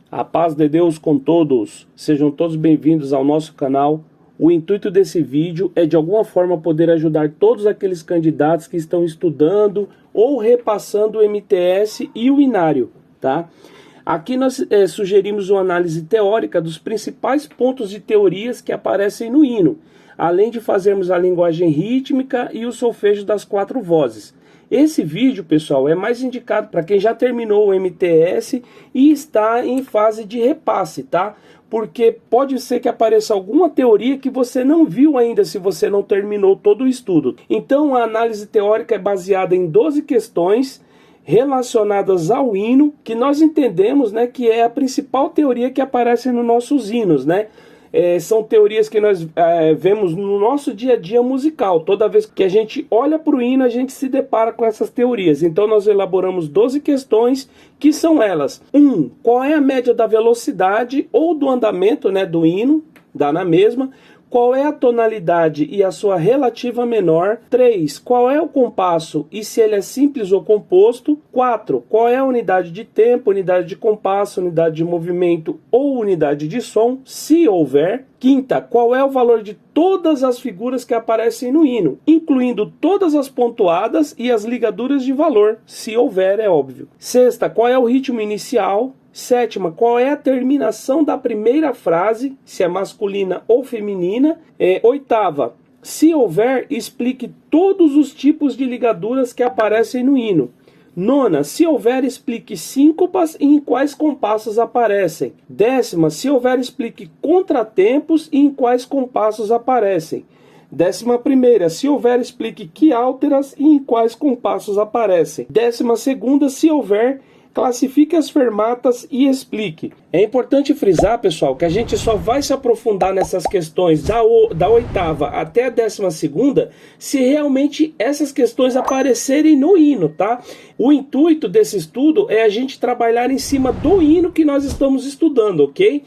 A paz de Deus com todos, sejam todos bem-vindos ao nosso canal. O intuito desse vídeo é de alguma forma poder ajudar todos aqueles candidatos que estão estudando ou repassando o MTS e o Inário, tá? Aqui nós sugerimos uma análise teórica dos principais pontos de teorias que aparecem no hino, além de fazermos a linguagem rítmica e o solfejo das 4 vozes. Esse vídeo, pessoal, é mais indicado para quem já terminou o MTS e está em fase de repasse, tá? Porque pode ser que apareça alguma teoria que você não viu ainda se você não terminou todo o estudo. Então a análise teórica é baseada em 12 questões relacionadas ao hino, que nós entendemos, né, que é a principal teoria que aparece nos nossos hinos, né? São teorias que nós vemos no nosso dia a dia musical. Toda vez que a gente olha para o hino, a gente se depara com essas teorias. Então nós elaboramos 12 questões, que são elas. 1. Qual é a média da velocidade ou do andamento, né, do hino? Dá na mesma. Qual é a tonalidade e a sua relativa menor? 3. Qual é o compasso e se ele é simples ou composto? 4. Qual é a unidade de tempo, unidade de compasso, unidade de movimento ou unidade de som, se houver? 5. Qual é o valor de todas as figuras que aparecem no hino, incluindo todas as pontuadas e as ligaduras de valor, se houver, é óbvio. 6. Qual é o ritmo inicial? 7. Qual é a terminação da primeira frase, se é masculina ou feminina? 8. Se houver, explique todos os tipos de ligaduras que aparecem no hino. 9. Se houver, explique síncopas e em quais compassos aparecem. 10. Se houver, explique contratempos e em quais compassos aparecem. 11. Se houver, explique quiálteras e em quais compassos aparecem. 12. Se houver, classifique as fermatas e explique. É importante frisar, pessoal, que a gente só vai se aprofundar nessas questões da 8ª até a 12ª se realmente essas questões aparecerem no hino, tá? O intuito desse estudo é a gente trabalhar em cima do hino que nós estamos estudando, ok?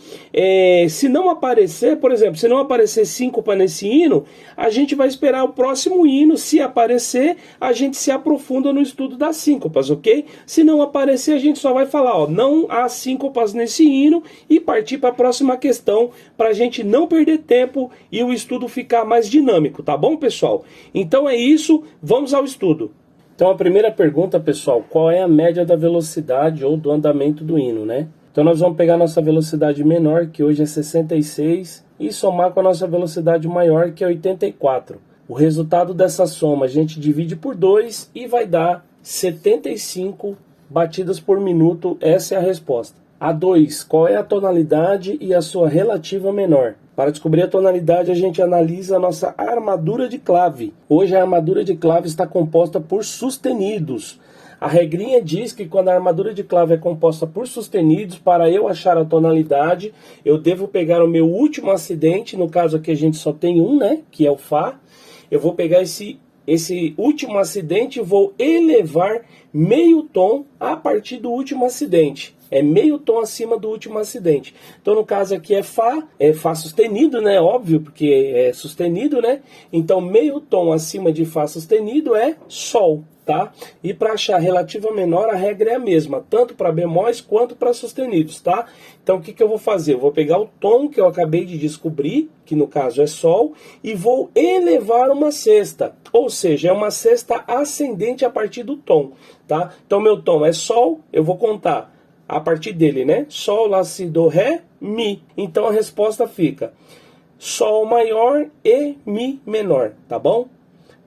Se não aparecer, por exemplo, se não aparecer síncopa nesse hino, a gente vai esperar o próximo hino. Se aparecer, a gente se aprofunda no estudo das síncopas, ok? Se não aparecer, a gente só vai falar, ó, não há síncopas nesse hino e partir para a próxima questão para a gente não perder tempo e o estudo ficar mais dinâmico, tá bom, pessoal? Então é isso, vamos ao estudo. Então a primeira pergunta, pessoal, qual é a média da velocidade ou do andamento do hino, né? Então nós vamos pegar a nossa velocidade menor, que hoje é 66, e somar com a nossa velocidade maior, que é 84. O resultado dessa soma a gente divide por 2 e vai dar 75 batidas por minuto. Essa é a resposta. A 2. Qual é a tonalidade e a sua relativa menor? Para descobrir a tonalidade, a gente analisa a nossa armadura de clave. Hoje a armadura de clave está composta por sustenidos. A regrinha diz que quando a armadura de clave é composta por sustenidos, para eu achar a tonalidade, eu devo pegar o meu último acidente, no caso aqui a gente só tem um, né, que é o Fá. Eu vou pegar esse último acidente e vou elevar meio tom a partir do último acidente. É meio tom acima do último acidente. Então, no caso aqui é Fá sustenido, né? Óbvio, porque é sustenido, né? Então, meio tom acima de Fá sustenido é Sol, tá? E para achar a relativa menor, a regra é a mesma, tanto para bemóis quanto para sustenidos, tá? Então, o que eu vou fazer? Eu vou pegar o tom que eu acabei de descobrir, que no caso é Sol, e vou elevar uma sexta, ou seja, é uma sexta ascendente a partir do tom, tá? Então, meu tom é Sol, eu vou contar a partir dele, né? Sol, Lá, Si, Do, Ré, Mi. Então a resposta fica Sol maior e Mi menor, tá bom?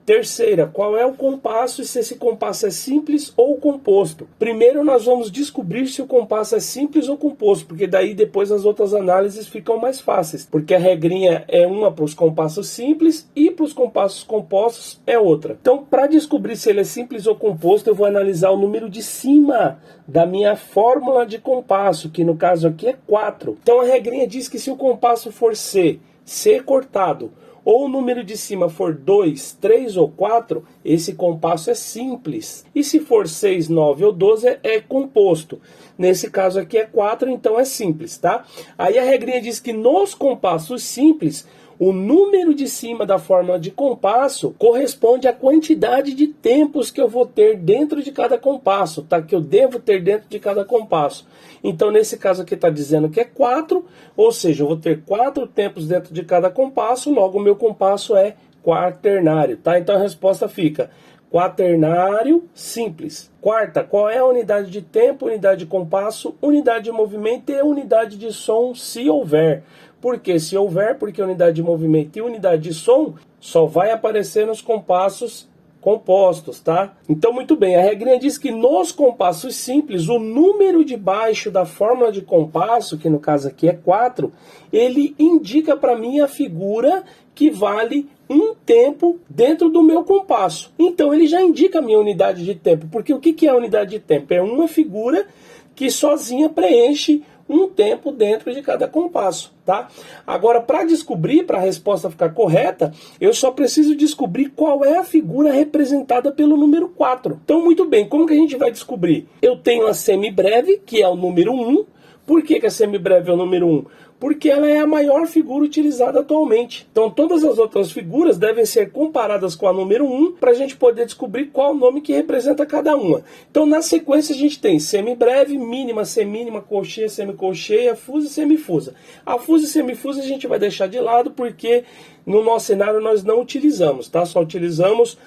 Terceira, qual é o compasso e se esse compasso é simples ou composto? Primeiro nós vamos descobrir se o compasso é simples ou composto, porque daí depois as outras análises ficam mais fáceis, porque a regrinha é uma para os compassos simples e para os compassos compostos é outra. Então, para descobrir se ele é simples ou composto, eu vou analisar o número de cima da minha fórmula de compasso, que no caso aqui é 4. Então a regrinha diz que se o compasso for C cortado, ou o número de cima for 2, 3 ou 4, esse compasso é simples. E se for 6, 9 ou 12, é composto. Nesse caso aqui é 4, então é simples, tá? Aí a regrinha diz que nos compassos simples, O número de cima da fórmula de compasso corresponde à quantidade de tempos que eu vou ter dentro de cada compasso, tá? Que eu devo ter dentro de cada compasso. Então, nesse caso aqui está dizendo que é 4, ou seja, eu vou ter 4 tempos dentro de cada compasso, logo o meu compasso é quaternário, tá? Então a resposta fica quaternário simples. Quarta, qual é a unidade de tempo, unidade de compasso, unidade de movimento e unidade de som, se houver? Por que se houver? Porque unidade de movimento e unidade de som só vai aparecer nos compassos compostos, tá? Então, muito bem, a regrinha diz que nos compassos simples, o número de baixo da fórmula de compasso, que no caso aqui é 4, ele indica para mim a figura que vale um tempo dentro do meu compasso. Então, ele já indica a minha unidade de tempo, porque o que é a unidade de tempo? É uma figura que sozinha preenche um tempo dentro de cada compasso, tá? Agora, para descobrir, para a resposta ficar correta, eu só preciso descobrir qual é a figura representada pelo número 4. Então, muito bem, como que a gente vai descobrir? Eu tenho a semibreve, que é o número 1. Por que a semibreve é o número 1? Porque ela é a maior figura utilizada atualmente. Então, todas as outras figuras devem ser comparadas com a número 1 para a gente poder descobrir qual o nome que representa cada uma. Então, na sequência, a gente tem semibreve, mínima, semínima, colcheia, semicolcheia, fusa e semifusa. A fusa e semifusa a gente vai deixar de lado porque no nosso cenário nós não utilizamos, tá? Só utilizamos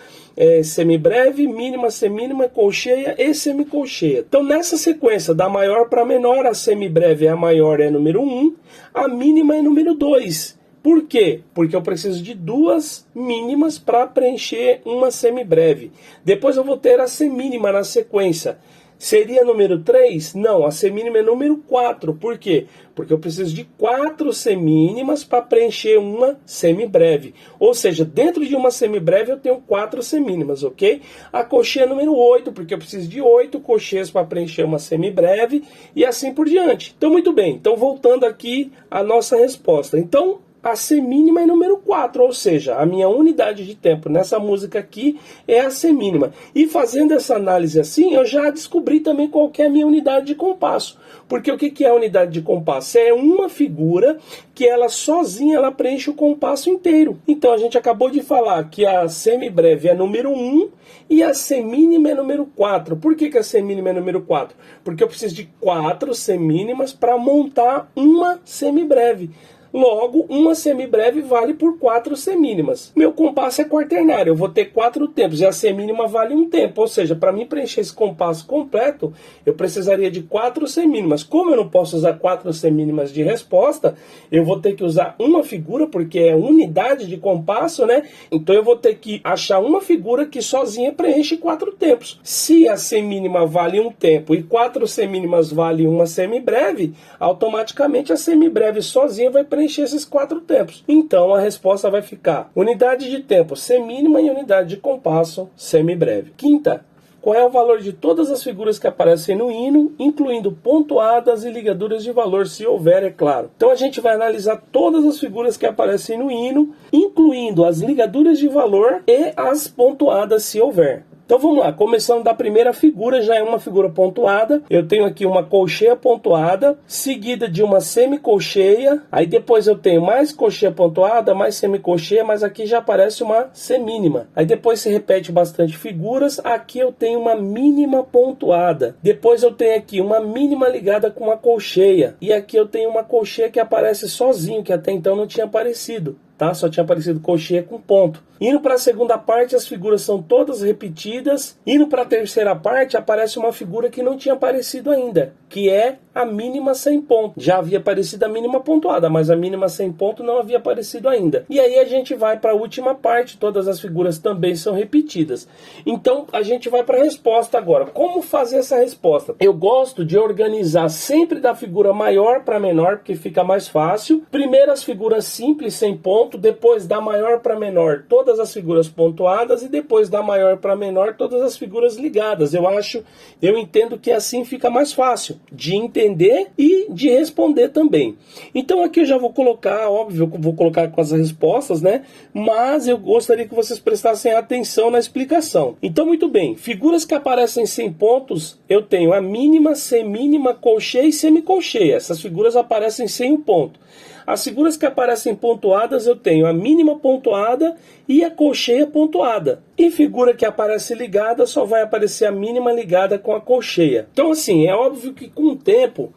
semibreve, mínima, semínima, colcheia e semicolcheia. Então, nessa sequência, da maior para menor, a semibreve é a maior, é número 1, a mínima é número 2. Por quê? Porque eu preciso de 2 mínimas para preencher uma semibreve. Depois eu vou ter a semínima na sequência. Seria número 3? Não, a semínima é número 4. Por quê? Porque eu preciso de 4 semínimas para preencher uma semibreve. Ou seja, dentro de uma semibreve eu tenho 4 semínimas, ok? A colcheia é número 8, porque eu preciso de 8 colcheias para preencher uma semibreve e assim por diante. Então, muito bem. Então, voltando aqui à nossa resposta. Então, a semínima é número 4, ou seja, a minha unidade de tempo nessa música aqui é a semínima. E fazendo essa análise assim, eu já descobri também qual que é a minha unidade de compasso. Porque o que é a unidade de compasso? É uma figura que ela sozinha ela preenche o compasso inteiro. Então a gente acabou de falar que a semibreve é número 1 e a semínima é número 4. Por que a semínima é número 4? Porque eu preciso de 4 semínimas para montar uma semibreve. Logo, uma semibreve vale por 4 semínimas. Meu compasso é quaternário, eu vou ter 4 tempos e a semínima vale um tempo. Ou seja, para mim preencher esse compasso completo, eu precisaria de 4 semínimas. Como eu não posso usar 4 semínimas de resposta, eu vou ter que usar uma figura, porque é unidade de compasso, né? Então eu vou ter que achar uma figura que sozinha preenche 4 tempos. Se a semínima vale um tempo e 4 semínimas vale uma semibreve, automaticamente a semibreve sozinha vai preencher esses 4 tempos. Então a resposta vai ficar unidade de tempo semínima e unidade de compasso semibreve. Quinta, qual é o valor de todas as figuras que aparecem no hino, incluindo pontuadas e ligaduras de valor, se houver, é claro. Então a gente vai analisar todas as figuras que aparecem no hino, incluindo as ligaduras de valor e as pontuadas, se houver. Então vamos lá, começando da primeira figura, já é uma figura pontuada. Eu tenho aqui uma colcheia pontuada, seguida de uma semicolcheia. Aí depois eu tenho mais colcheia pontuada, mais semicolcheia, mas aqui já aparece uma semínima. Aí depois se repete bastante figuras. Aqui eu tenho uma mínima pontuada. Depois eu tenho aqui uma mínima ligada com uma colcheia. E aqui eu tenho uma colcheia que aparece sozinho, que até então não tinha aparecido. Tá? Só tinha aparecido colcheia com ponto. Indo para a segunda parte, as figuras são todas repetidas. Indo para a terceira parte, aparece uma figura que não tinha aparecido ainda, que é a mínima sem ponto. Já havia aparecido a mínima pontuada, mas a mínima sem ponto não havia aparecido ainda. E aí a gente vai para a última parte, todas as figuras também são repetidas. Então a gente vai para a resposta agora. Como fazer essa resposta? Eu gosto de organizar sempre da figura maior para menor, porque fica mais fácil. Primeiro as figuras simples sem ponto, depois da maior para menor todas as figuras pontuadas e depois da maior para menor todas as figuras ligadas. Eu entendo que assim fica mais fácil de entender entender e de responder também. Então aqui eu já vou colocar, óbvio, eu vou colocar com as respostas, né? Mas eu gostaria que vocês prestassem atenção na explicação. Então, muito bem, figuras que aparecem sem pontos, eu tenho a mínima, semínima, colcheia e semicolcheia. Essas figuras aparecem sem o ponto. As figuras que aparecem pontuadas, eu tenho a mínima pontuada e a colcheia pontuada. E figura que aparece ligada, só vai aparecer a mínima ligada com a colcheia. Então, assim, é óbvio que com o tempo,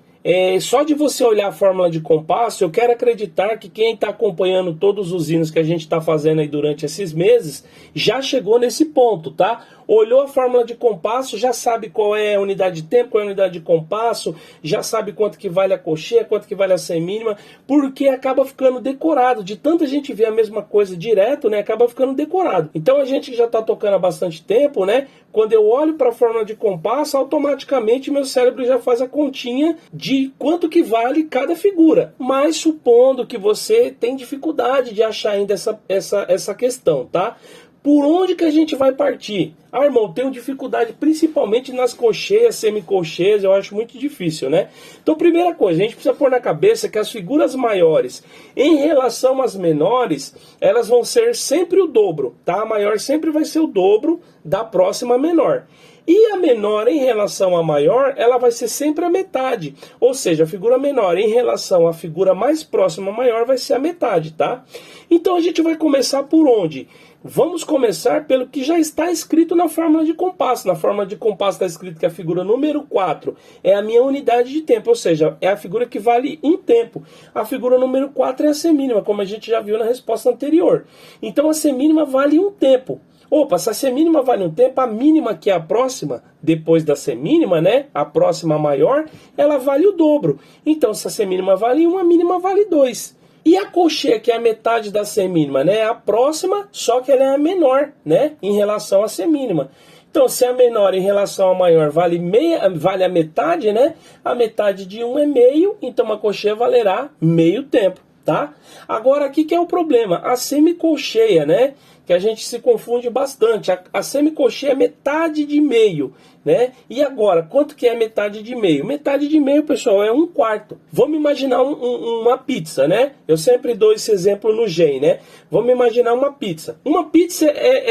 só de você olhar a fórmula de compasso, eu quero acreditar que quem está acompanhando todos os hinos que a gente está fazendo aí durante esses meses, já chegou nesse ponto, tá? Olhou a fórmula de compasso, já sabe qual é a unidade de tempo, qual é a unidade de compasso, já sabe quanto que vale a colcheia, quanto que vale a semínima, porque acaba ficando decorado. De tanta gente ver a mesma coisa direto, né, acaba ficando decorado. Então a gente que já está tocando há bastante tempo, né, quando eu olho para a fórmula de compasso, automaticamente meu cérebro já faz a continha de quanto que vale cada figura. Mas supondo que você tem dificuldade de achar ainda essa questão, tá? Por onde que a gente vai partir? Ah, irmão, eu tenho dificuldade principalmente nas colcheias, semicolcheias, eu acho muito difícil, né? Então, primeira coisa, a gente precisa pôr na cabeça que as figuras maiores, em relação às menores, elas vão ser sempre o dobro, tá? A maior sempre vai ser o dobro da próxima menor. E a menor em relação à maior, ela vai ser sempre a metade. Ou seja, a figura menor em relação à figura mais próxima à maior vai ser a metade, tá? Então a gente vai começar por onde? Vamos começar pelo que já está escrito na fórmula de compasso. Na fórmula de compasso está escrito que a figura número 4 é a minha unidade de tempo, ou seja, é a figura que vale um tempo. A figura número 4 é a semínima, como a gente já viu na resposta anterior. Então a semínima vale um tempo. Opa, se a semínima vale um tempo, a mínima, que é a próxima, depois da semínima, né? A próxima maior, ela vale o dobro. Então, se a semínima vale 1, a mínima vale 2. E a colcheia, que é a metade da semínima, né? É a próxima, só que ela é a menor, né? Em relação à semínima. Então, se a menor em relação à maior vale a metade, né? A metade de 1 é meio, então a colcheia valerá meio tempo, tá? Agora, aqui que é o problema, a semicolcheia, né? Que a gente se confunde bastante. A semicolcheia é metade de meio, né? E agora, quanto que é metade de meio? Metade de meio, pessoal, é um quarto. Vamos imaginar uma pizza, né? Eu sempre dou esse exemplo no GEM, né? Vamos imaginar uma pizza. Uma pizza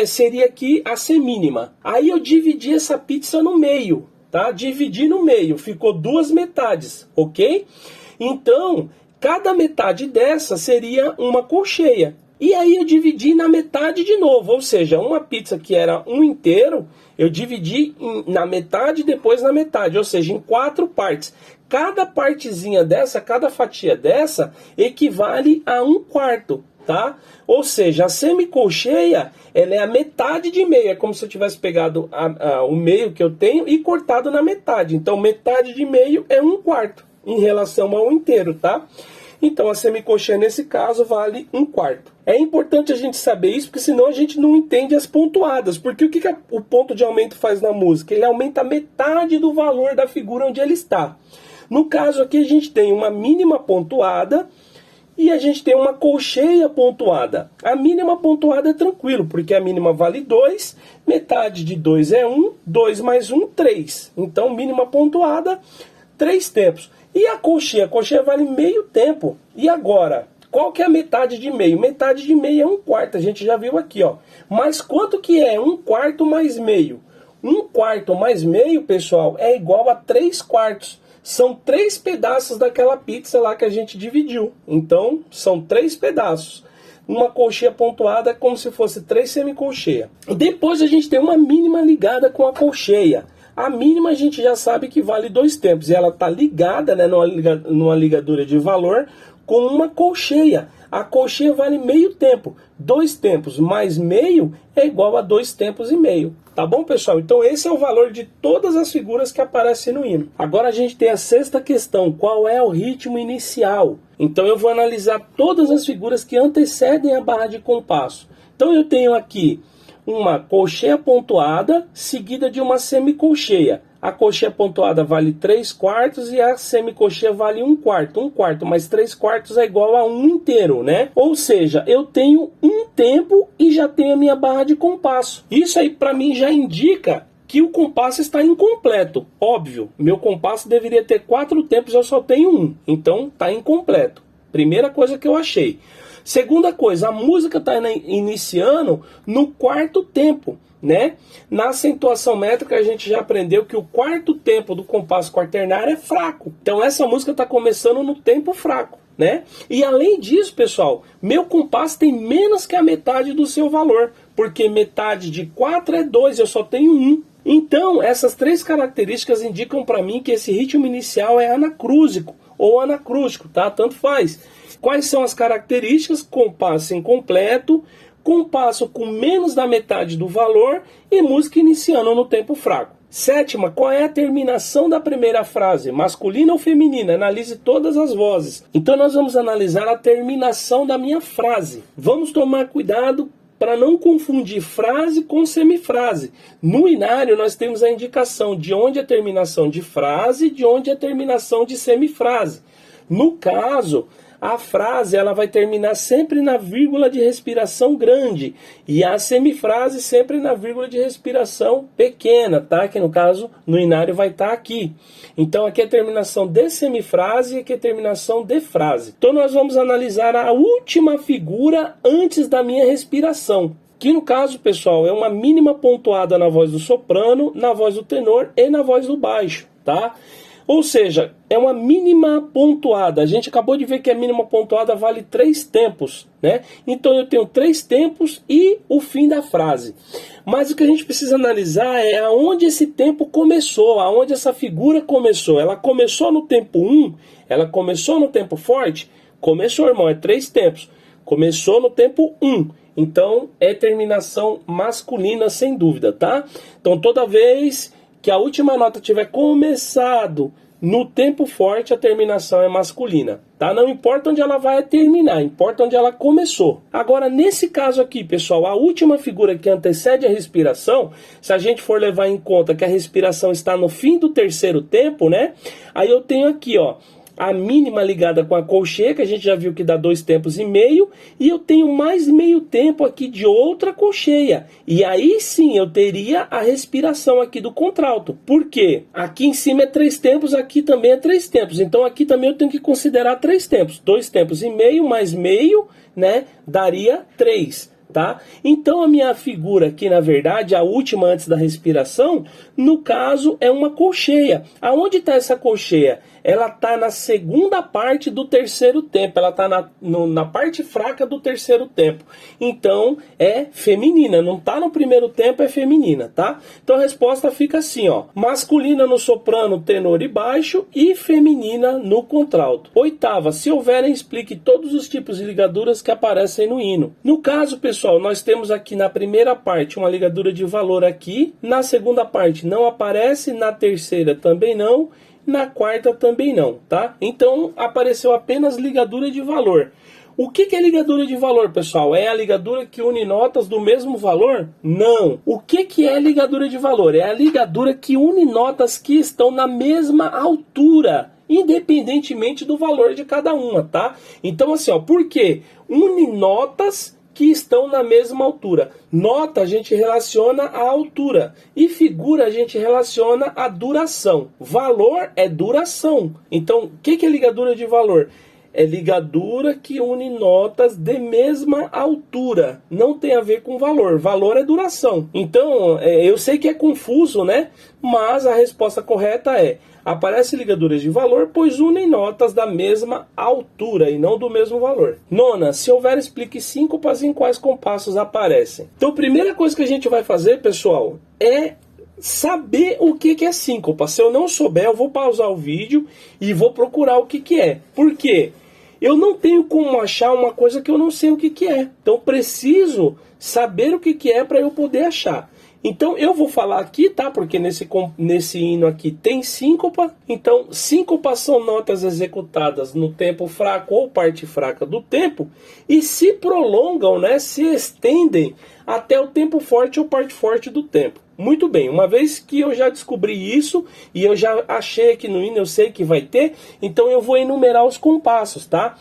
seria aqui a semínima. Aí eu dividi essa pizza no meio, tá? Dividi no meio, ficou duas metades, ok? Então, cada metade dessa seria uma colcheia. E aí eu dividi na metade de novo, ou seja, uma pizza que era um inteiro, eu dividi na metade e depois na metade, ou seja, em 4 partes. Cada partezinha dessa, cada fatia dessa, equivale a um quarto, tá? Ou seja, a semicolcheia, ela é a metade de meio, é como se eu tivesse pegado o meio que eu tenho e cortado na metade. Então, metade de meio é um quarto, em relação ao inteiro, tá? Então a semicolcheia nesse caso vale um quarto. É importante a gente saber isso, porque senão a gente não entende as pontuadas. Porque o que o ponto de aumento faz na música? Ele aumenta metade do valor da figura onde ele está. No caso aqui a gente tem uma mínima pontuada e a gente tem uma colcheia pontuada. A mínima pontuada é tranquilo, porque a mínima vale 2, metade de 2 é 1, 2 mais 1, 3. Então mínima pontuada, 3 tempos. E a colcheia? A colcheia vale meio tempo. E agora, qual que é a metade de meio? Metade de meio é um quarto, a gente já viu aqui, ó. Mas quanto que é um quarto mais meio? Um quarto mais meio, pessoal, é igual a 3 quartos. São 3 pedaços daquela pizza lá que a gente dividiu. Então, são 3 pedaços. Uma colcheia pontuada é como se fosse 3 semicolcheia. Depois a gente tem uma mínima ligada com a colcheia. A mínima a gente já sabe que vale 2 tempos. E ela está ligada, né, numa ligadura de valor com uma colcheia. A colcheia vale meio tempo. 2 tempos mais meio é igual a 2 tempos e meio. Tá bom, pessoal? Então esse é o valor de todas as figuras que aparecem no hino. Agora a gente tem a sexta questão. Qual é o ritmo inicial? Então eu vou analisar todas as figuras que antecedem a barra de compasso. Então eu tenho aqui uma colcheia pontuada seguida de uma semicolcheia. A colcheia pontuada vale 3 quartos e a semicolcheia vale 1 quarto. 1 quarto mais 3 quartos é igual a 1 inteiro, né? Ou seja, eu tenho um tempo e já tenho a minha barra de compasso. Isso aí para mim já indica que o compasso está incompleto. Óbvio, meu compasso deveria ter 4 tempos, eu só tenho 1. Então está incompleto. Primeira coisa que eu achei. Segunda coisa, a música está iniciando no 4º tempo, né? Na acentuação métrica a gente já aprendeu que o 4º tempo do compasso quaternário é fraco. Então essa música está começando no tempo fraco, né? E além disso, pessoal, meu compasso tem menos que a metade do seu valor, porque metade de 4 é 2, eu só tenho 1. Então essas 3 características indicam para mim que esse ritmo inicial é anacrúsico ou anacrústico, tá? Tanto faz. Quais são as características? Compasso incompleto, compasso com menos da metade do valor e música iniciando no tempo fraco. Sétima, qual é a terminação da primeira frase? Masculina ou feminina? Analise todas as vozes. Então nós vamos analisar a terminação da minha frase. Vamos tomar cuidado para não confundir frase com semifrase. No inário nós temos a indicação de onde é a terminação de frase e de onde é a terminação de semifrase. No caso, a frase ela vai terminar sempre na vírgula de respiração grande e a semifrase sempre na vírgula de respiração pequena, tá? Que no caso, no inário vai estar aqui. Então aqui é a terminação de semifrase e aqui é a terminação de frase. Então nós vamos analisar a última figura antes da minha respiração. Que no caso, pessoal, é uma mínima pontuada na voz do soprano, na voz do tenor e na voz do baixo, tá? Ou seja, é uma mínima pontuada. A gente acabou de ver que a mínima pontuada vale 3 tempos, né? Então eu tenho 3 tempos e o fim da frase. Mas o que a gente precisa analisar é aonde esse tempo começou, aonde essa figura começou. Ela começou no tempo 1? Ela começou no tempo forte? Começou, irmão, é 3 tempos. Começou no tempo 1. Então é terminação masculina, sem dúvida, tá? Então toda vez que a última nota tiver começado no tempo forte, a terminação é masculina, tá? Não importa onde ela vai terminar, importa onde ela começou. Agora, nesse caso aqui, pessoal, a última figura que antecede a respiração, se a gente for levar em conta que a respiração está no fim do 3º tempo, né? Aí eu tenho aqui, ó, a mínima ligada com a colcheia, que a gente já viu que dá 2 tempos e meio, e eu tenho mais meio tempo aqui de outra colcheia. E aí sim eu teria a respiração aqui do contralto. Por quê? Aqui em cima é 3 tempos, aqui também é 3 tempos. Então aqui também eu tenho que considerar 3 tempos. 2 tempos e meio mais meio, né, daria 3. Tá? Então a minha figura aqui, na verdade, a última antes da respiração, no caso é uma colcheia. Aonde está essa colcheia? Ela está na segunda parte do 3º tempo, ela está na parte fraca do 3º tempo. Então é feminina, não está no 1º tempo, é feminina, tá? Então a resposta fica assim, ó: masculina no soprano, tenor e baixo e feminina no contralto. Oitava, se houverem, explique todos os tipos de ligaduras que aparecem no hino. No caso, pessoal, nós temos aqui na primeira parte uma ligadura de valor aqui, na segunda parte não aparece, na terceira também não, na quarta também não, tá? Então apareceu apenas ligadura de valor. O que é ligadura de valor, pessoal? É a ligadura que une notas do mesmo valor? Não. O que é ligadura de valor? É a ligadura que une notas que estão na mesma altura, independentemente do valor de cada uma, tá? Então assim, ó, por quê? Une notas que estão na mesma altura. Nota a gente relaciona a altura e figura a gente relaciona a duração. Valor é duração. Então, o que é ligadura de valor? É ligadura que une notas de mesma altura. Não tem a ver com valor. Valor é duração. Então, eu sei que é confuso, né? Mas a resposta correta é: aparece ligaduras de valor, pois unem notas da mesma altura e não do mesmo valor. Nona, se houver, explique síncopas em quais compassos aparecem. Então, a primeira coisa que a gente vai fazer, pessoal, é saber o que é síncopa. Se eu não souber, eu vou pausar o vídeo e vou procurar o que é. Por quê? Eu não tenho como achar uma coisa que eu não sei o que é. Então, preciso saber o que é para eu poder achar. Então eu vou falar aqui, tá? Porque nesse hino aqui tem síncopa. Então síncopas são notas executadas no tempo fraco ou parte fraca do tempo e se prolongam, né? Se estendem até o tempo forte ou parte forte do tempo. Muito bem, uma vez que eu já descobri isso e eu já achei aqui no hino, eu sei que vai ter, então eu vou enumerar os compassos, tá?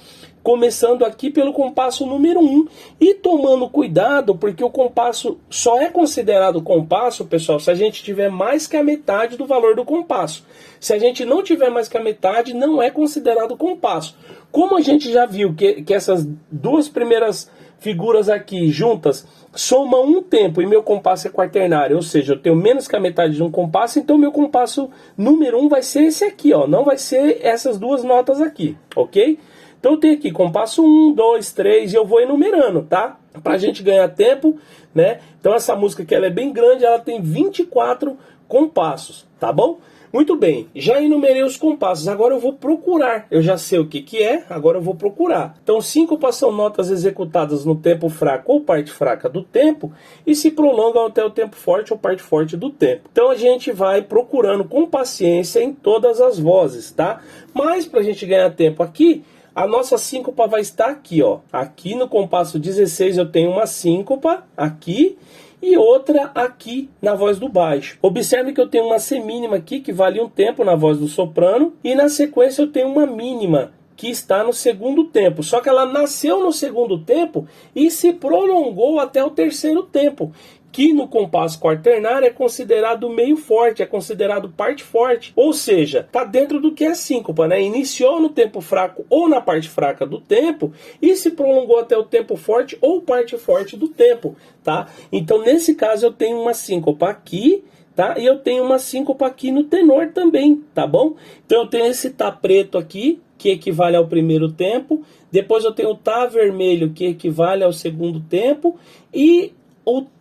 começando aqui pelo compasso número 1 e tomando cuidado, porque o compasso só é considerado compasso, pessoal, se a gente tiver mais que a metade do valor do compasso. Se a gente não tiver mais que a metade, não é considerado compasso. Como a gente já viu que essas duas primeiras figuras aqui juntas somam um tempo e meu compasso é quaternário, ou seja, eu tenho menos que a metade de um compasso, então meu compasso número 1 vai ser esse aqui, ó, não vai ser essas duas notas aqui, ok? Então eu tenho aqui compasso 1, 2, 3 e eu vou enumerando, tá? Pra gente ganhar tempo, né? Então essa música aqui ela é bem grande, ela tem 24 compassos, tá bom? Muito bem, já enumerei os compassos, agora eu vou procurar. Eu já sei o que é, agora eu vou procurar. Então, síncopas são notas executadas no tempo fraco ou parte fraca do tempo e se prolongam até o tempo forte ou parte forte do tempo. Então, a gente vai procurando com paciência em todas as vozes, tá? Mas, para a gente ganhar tempo aqui, a nossa síncopa vai estar aqui, ó. Aqui no compasso 16 eu tenho uma síncopa, aqui, e outra aqui na voz do baixo. Observe que eu tenho uma semínima aqui que vale um tempo na voz do soprano e na sequência eu tenho uma mínima que está no segundo tempo. Só que ela nasceu no segundo tempo e se prolongou até o terceiro tempo, que no compasso quaternário é considerado meio forte, é considerado parte forte, ou seja, está dentro do que é síncopa, né? Iniciou no tempo fraco ou na parte fraca do tempo e se prolongou até o tempo forte ou parte forte do tempo, tá? Então, nesse caso, eu tenho uma síncopa aqui, tá? E eu tenho uma síncopa aqui no tenor também, tá bom? Então, eu tenho esse tá preto aqui, que equivale ao primeiro tempo, depois eu tenho o tá vermelho, que equivale ao segundo tempo, e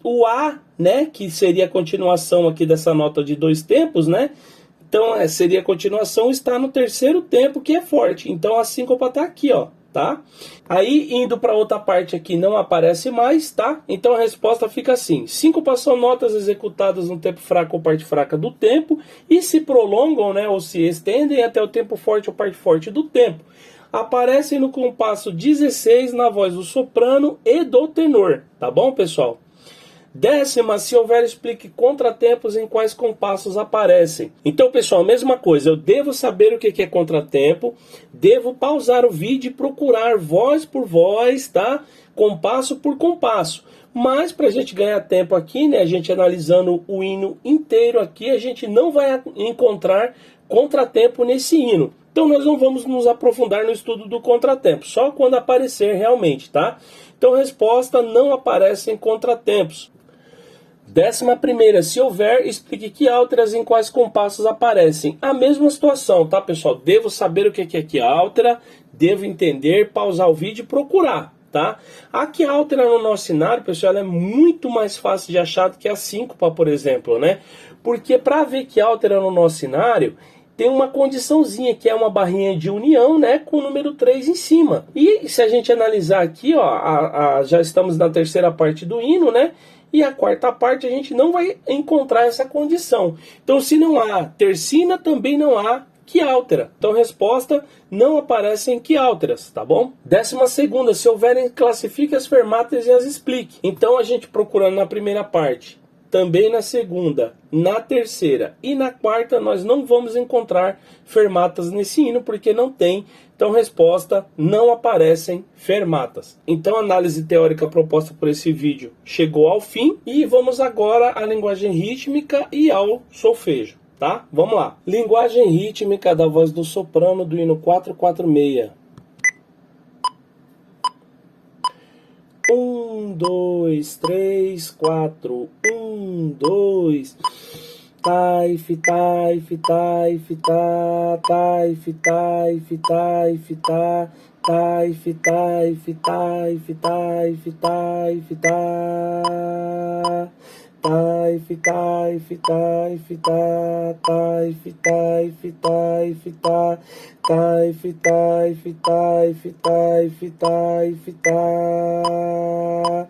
o A, né, que seria a continuação aqui dessa nota de dois tempos, né? Então, seria a continuação, está no terceiro tempo, que é forte. Então, a síncopa está aqui, ó, tá? Aí, indo para outra parte aqui, não aparece mais, tá? Então, a resposta fica assim. Síncopas são notas executadas no tempo fraco ou parte fraca do tempo e se prolongam, né, ou se estendem até o tempo forte ou parte forte do tempo. Aparecem no compasso 16 na voz do soprano e do tenor, tá bom, pessoal? Décima, se houver, explique contratempos em quais compassos aparecem. Então, pessoal, mesma coisa, eu devo saber o que é contratempo, devo pausar o vídeo e procurar voz por voz, tá? Compasso por compasso. Mas, para a gente ganhar tempo aqui, né, a gente analisando o hino inteiro aqui, a gente não vai encontrar contratempo nesse hino. Então, nós não vamos nos aprofundar no estudo do contratempo, só quando aparecer realmente, tá? Então, resposta, não aparecem contratempos. 11ª, se houver, explique que alteras em quais compassos aparecem. A mesma situação, tá, pessoal? Devo saber o que é que altera, devo entender, pausar o vídeo e procurar, tá? A que altera no nosso cenário, pessoal, ela é muito mais fácil de achar do que a síncopa, por exemplo, né? Porque para ver que altera no nosso cenário, tem uma condiçãozinha, que é uma barrinha de união, né, com o número 3 em cima. E se a gente analisar aqui, ó, já estamos na terceira parte do hino, né? E a quarta parte a gente não vai encontrar essa condição. Então, se não há tercina, também não há que altera. Então, resposta, não aparecem que alteras, tá bom? 12ª, se houverem, classifique as fermatas e as explique. Então, a gente procurando na primeira parte, também na segunda, na terceira e na quarta, nós não vamos encontrar fermatas nesse hino, porque não tem. Então, resposta, não aparecem fermatas. Então, a análise teórica proposta por esse vídeo chegou ao fim e vamos agora à linguagem rítmica e ao solfejo, tá? Vamos lá. Linguagem rítmica da voz do soprano do hino 446. 1, 2, 3, 4. 1, 2. Taif, taif, taif, ta, taif, taif, taif, ta, taif, taif, taif, taif, taif, ta, taif, taif, taif, ta, taif, taif, taif, ta, taif, taif, taif, taif, taif, ta,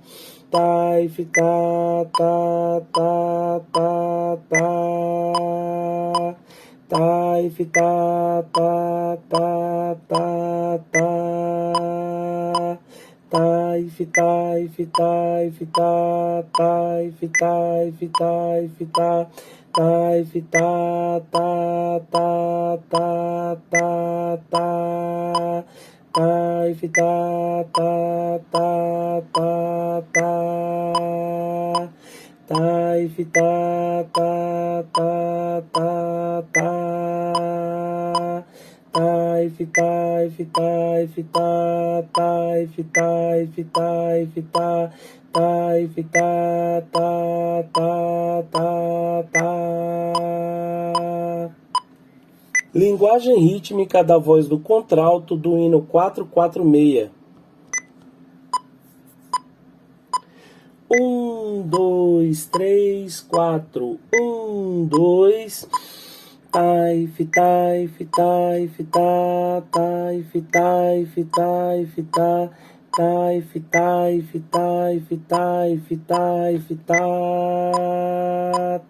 taif, ta, ta, ta, ta, ta, taif, ta, ta, ta, ta, ta, taif, taif, taif, ta, taif, taif, taif, ta, taif, ta, ta, ta, ta, ta, ta, taif, tai fita ta ta ta ta tai fita ta ta ta ta tai fita fita fita tai fita fita fita tai fita ta ta ta ta. Linguagem rítmica da voz do contralto do hino 446. 1, 2, 3, 4. 1, 2. Tai, fitai, fitai, fita, tai, fitai, fitai, fita, tai, fitai, fitai, fitai, fitai, fita,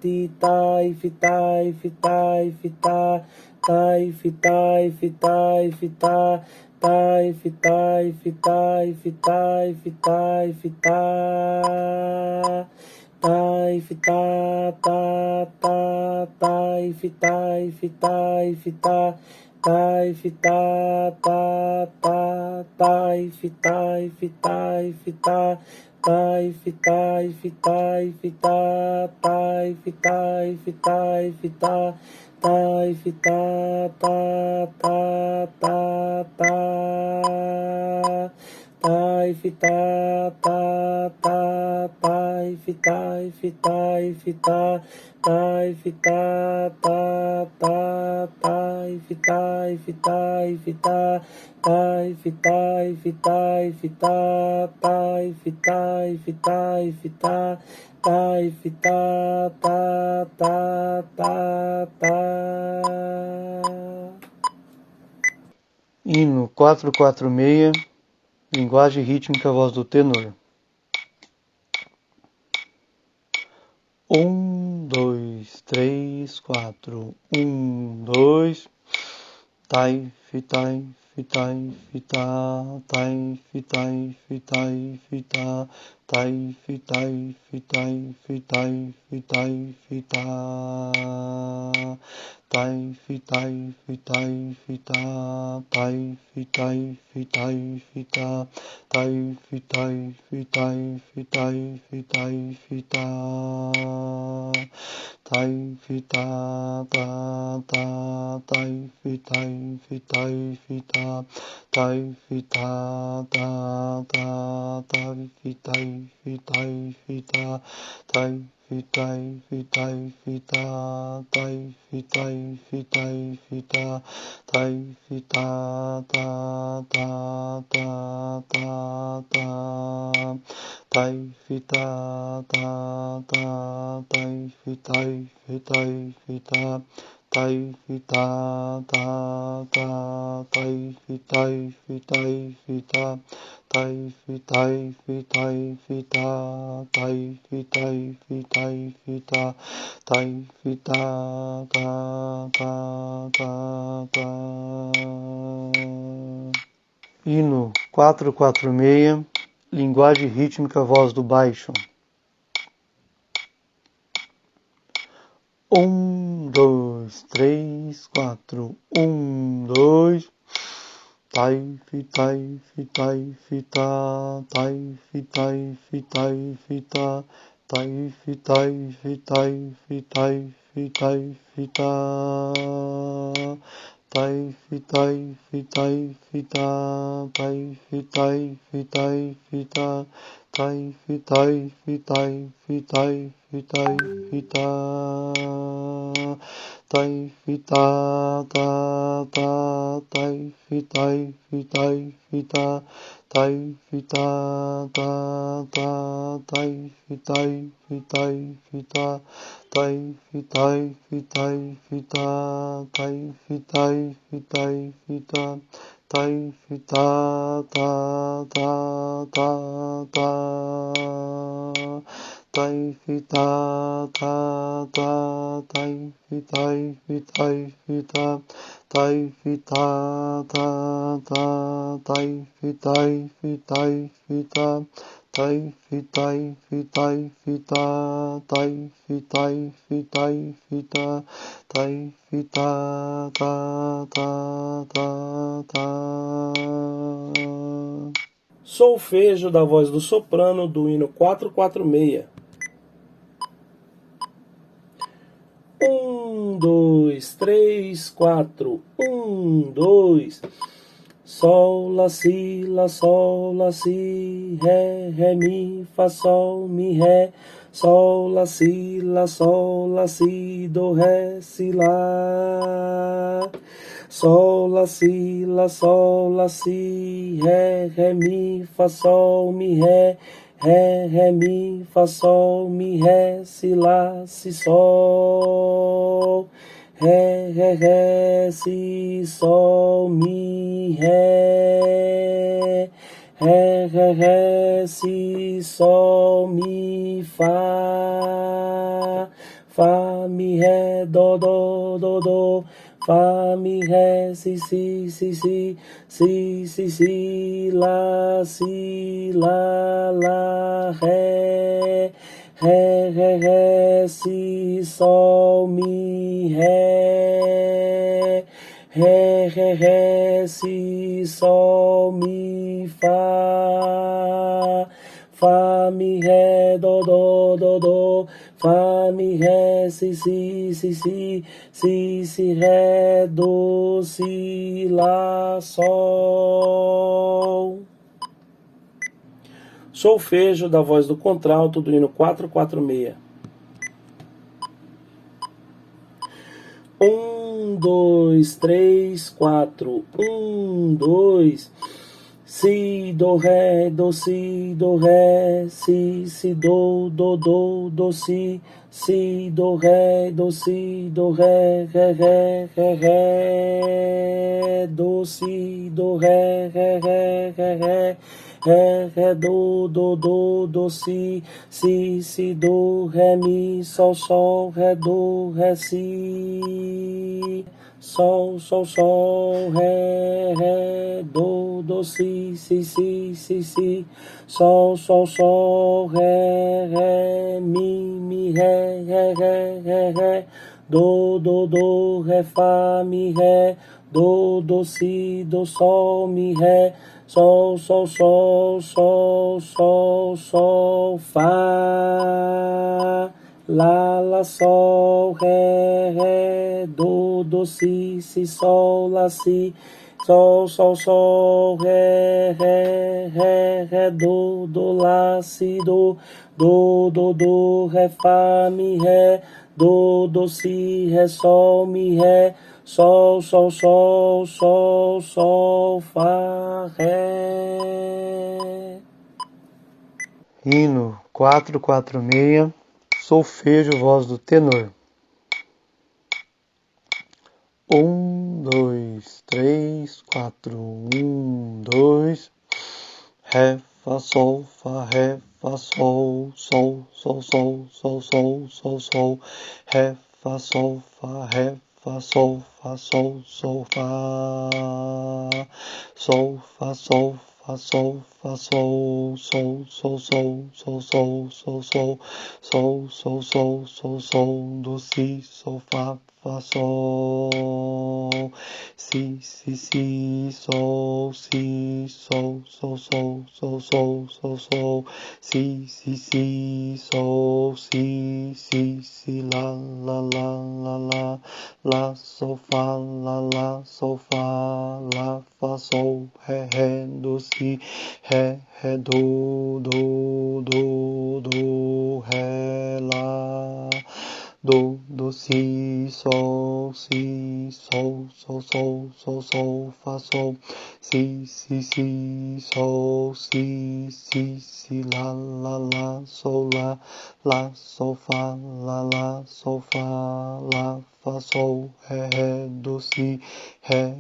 ti, tai, fitai, fitai, fita, tai, fitai, fitai, fita, tai, fitai, fitai, fitai, fitai, fita, tai, fita, ta, ta, tai, fitai, fitai, fita, tai, fita, ta, ta, tai, fitai, fitai, fita, tai, fitai, fitai, fita, tai, fitai, fitai, fita, tai, fita, ta, ta, ta, ta, tai, fita, ta, ta, tai, fitai, fitai, fita, tai, fita, ta, ta, tai, fitai, fitai, fita, tai, fitai, fitai, fita, tai, fitai, fitai, fita, tai, fita, ta, ta, ta, ta. Hino 446, linguagem rítmica, voz do tenor. 1, 2, 3, 4. 1, 2. Tai, fitai, fitai, fita, tai, fitai, fitai, fita, tai, fitai, fitai, fitai, fitai, fita, tai, fitai, fitai, fita, tai, fitai, fitai, fita, tai, fitai, fitai, fitai, fitai, fita, tai, fita, ta, ta, tai, fitai, fitai, fita, tai, fita, ta, ta, tai, fitai, fitai, fita, tai, fitai, fitai, fita, tai, fitai, fitai, fita, tai, fita, ta, ta, ta, ta, ta, tai, fita, ta, ta, tai, fitai, fitai, fita, tai, fita, ta, ta, tai, fitai, fitai, fita, tai, fitai, fitai, fita, tai, fitai, fitai, fita, tai, fita, ta, ta, ta, ta. Hino 446, linguagem rítmica, voz do baixo. 1, 2, 3, 4. 1, 2. Tai, fitai, fitai, fita, tai, fitai, fitai, fita, tai, fitai, fitai, fitai, fitai, fita, tai, fitai, fitai, fita, tai, fitai, fitai, fita, tai, fitai, fitai, fitai, fitai, fita, tai, fita, ta, ta, tai, fitai, fitai, fita, tai, fita, ta, ta, tai, fitai, fitai, fita, tai, fitai, fitai, fita, tai, fitai, fitai, fita, tai, fita, ta, ta, ta, ta, tai, fita, ta, ta, tai, fitai, fitai, fita, tai, fita, ta, ta, tai, fitai, fitai, fita, tai, fitai, fitai, fita, tai, fitai, fitai, fita, tai, fita, ta, ta, ta, ta. Solfejo da voz do soprano do hino 446. 1, 2, 3, 4. 1, 2. Sol, lá, si, ré, mi, fá, sol, mi, ré. Sol, lá, si, do, ré, si, lá. Sol, lá, si, ré, mi, fá, sol, mi, ré. Ré, mi, fá, sol, mi, ré, si, lá, si, sol. Ré, si, sol, mi, ré. Ré, si, sol, mi, fá. Fá, mi, ré, do. Fá, mi, ré, si, lá, ré. Ré, si, sol, mi, ré. Ré, si, sol, mi, fá. Fá, mi, ré, do. Fá, mi, ré, si, ré, do, si, lá, sol. Solfejo da voz do contralto do hino 446. 1, 2, 3, 4. 1, 2. Si, do, ré, si, do, si, do, ré, ré, do, si, do, ré, ré, do, si, do, ré, mi, sol, ré, do, ré, si. Sol, ré, do, si, sol, ré, mi, ré, do, ré, fá, mi, ré, do, si, do, sol, mi, ré, sol, fá. Lá, sol, ré, do, si, sol, lá, si, sol, ré, do, lá, si, do, ré, fá, mi, ré, do, si, ré, sol, mi, ré, sol, fá, ré. Hino 446, solfejo, voz do tenor. 1, 2, 3, 4. 1, 2. Ré, fá, sol, ré, fá, sol, sol, ré, fá, sol, ré, fá, sol, fá, sol, fá, sol, fá, sol, fá, sol, fá, sol, sol, do, si, sol, fá, sol, si, sol, si, sol, sol, si, sol, si, lá, sol, fá, fá, sol, ré, do, si, ré, do, ré, lá, do, si, sol, fá, sol, si, sol, si, lá, sol, fá, lá, fá, sol, ré, do, si, ré,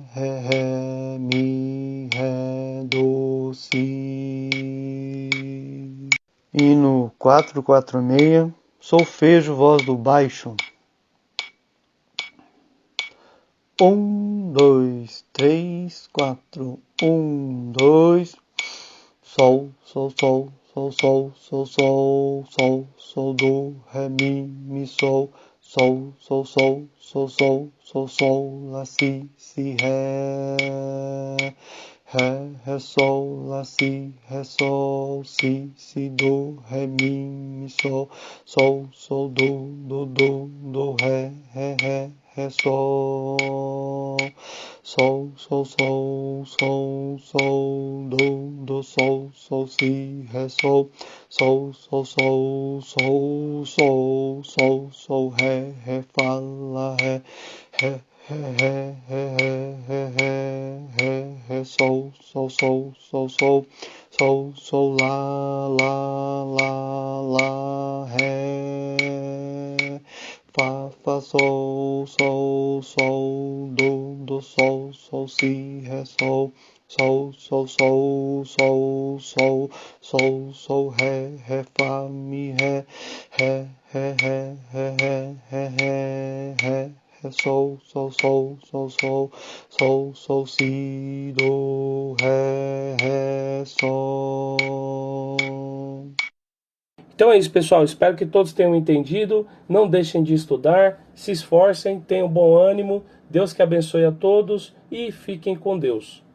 mi, ré, do, si. Hino 446, solfejo, voz do baixo. 1, 2, 3, 4. 1, 2. Sol, do, ré, mi, sol, lá, si, ré, ré, sol, lá, si, ré, sol, si, do, ré, mi, sol, do, ré, ré, sol, do, sol, si, ré, sol, ré, fá, lá, ré, ré, sol, lá, ré, fá, sol, do, sol, si, ré, sol, ré, fá, mi, ré, sol, si, do, ré, sol. Então é isso, pessoal. Espero que todos tenham entendido. Não deixem de estudar, se esforcem, tenham bom ânimo. Deus que abençoe a todos e fiquem com Deus.